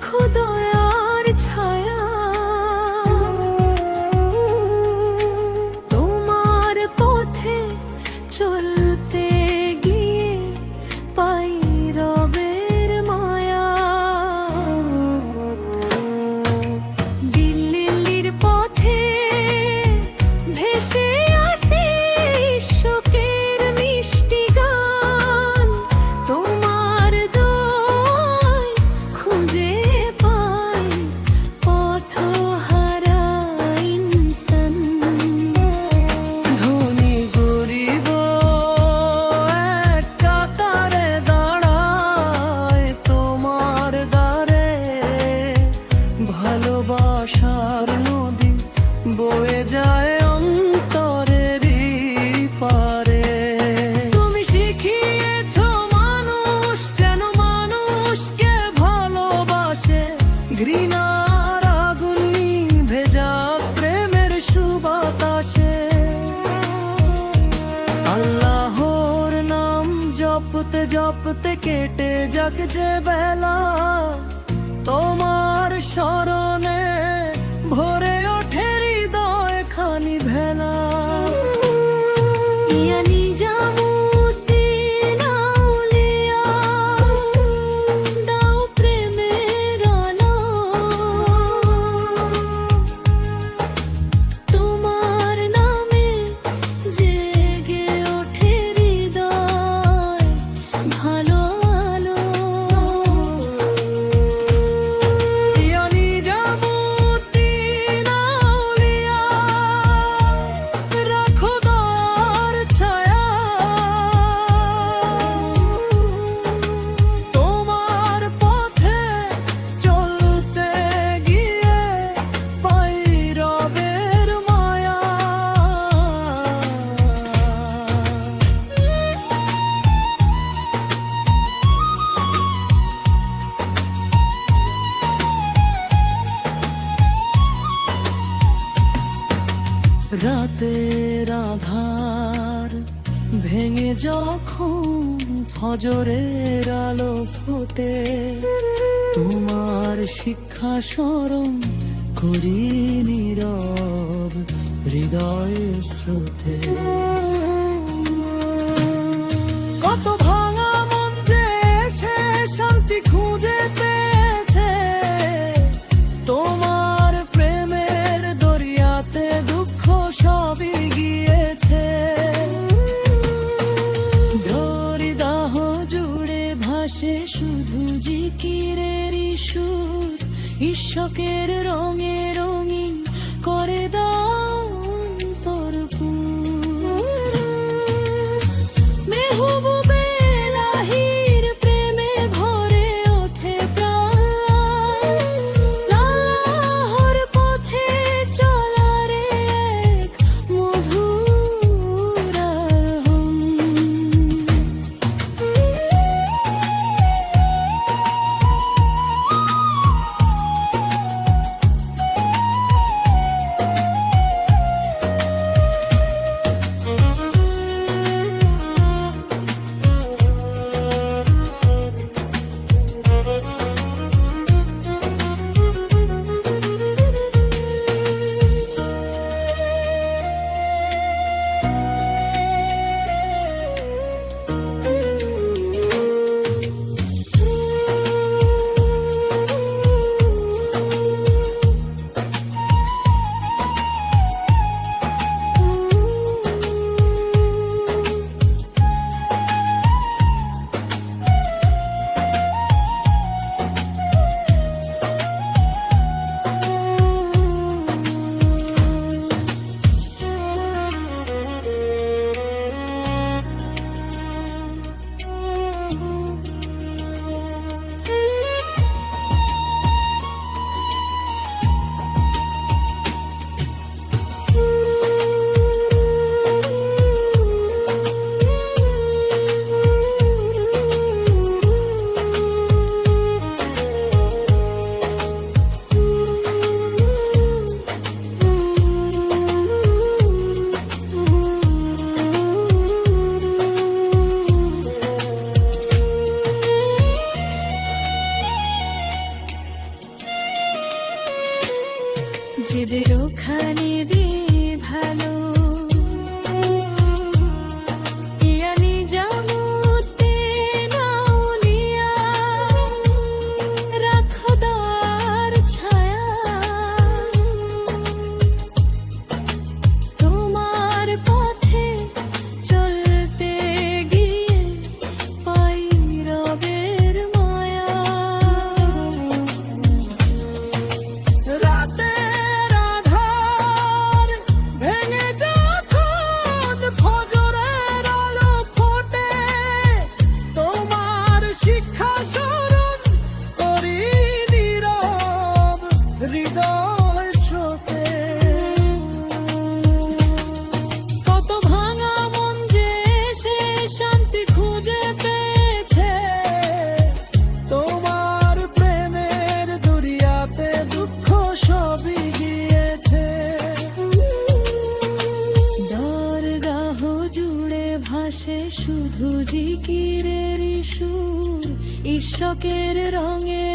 রাখো দয়ার ছায়া, তোমার পথে চলতে গিয়ে পাই রবের মায়া। দিল্লির পথে ভেসে আসে শোকের মিষ্টি গান, তোমার দোয় খুঁজে পাই পথহারা ইনসান। ধনী গরিব এক কাতারে দাঁড়ায় তোমার দ্বারে, ভালোবাসার নদী বয়ে যায় অন্তরেরই পারে। তুমি শিখিয়েছো মানুষ যেন মানুষকে ভালোবাসে, ঘৃণার আগুন নিভে যাক প্রেমের সুবাতাসে। আল্লাহর নাম জপতে জপতে কেটে যাক যে বেলা, তোমার স্মরণে ভরে ওঠে হৃদয় খানি ভেলা। ইয়া নিজামুদ্দিন আউলিয়া, দাও প্রেমের আলো, তোমার নামে জেগে ওঠে হৃদয় ভালো আলো। ইয়া নিজামুদ্দিন আউলিয়া, রাখো দয়ার ছায়া, তোমার পথে চলতে গিয়ে পাই রবের মায়া। রাতের আধার ভেঙে যখন ফজরের আলো ফোটে, তোমার শিক্ষা স্মরণ করি নীরব হৃদয় স্রোতে। কত ভাঙা মন যে সে শান্তি খুঁজে পেয়েছে, তোমার প্রেমের দরিয়াতে দুঃখ সবই গিয়েছে। ধরিদাহ জুড়ে ভাসে শুধু জিকিরেরই সুর, ঈশ্বকের রঙে রঙিন করে দাও অন্তরপুর। মেহবুবে এলাহির প্রেমে ভরে ওঠে প্রাণ, আল্লাহর পথে চলার এক মধুর আরোহণ। জীবের ওখানে দিয়ে ভালো ইয়ানি জামুতে নাউলিয়া রাখো দর ছায়া তোমার পথে চলতে গিয়ে পাই রবের মায়া রাতের আঁধার ভেঙে যখন ফজরের আলো ফোটে, তোমার শিক্ষা স্মরণ করি নীরব হৃদয় স্রোতে। কত ভাঙা মন যে সে শান্তি খুঁজে পেয়েছে তোমার প্রেমের দুনিয়াতে দুঃখ সবই গিয়েছে। দরগাহ জুড়ে ভাসে শুধু জিকিরের সুর, ঈশ্বকের রঙে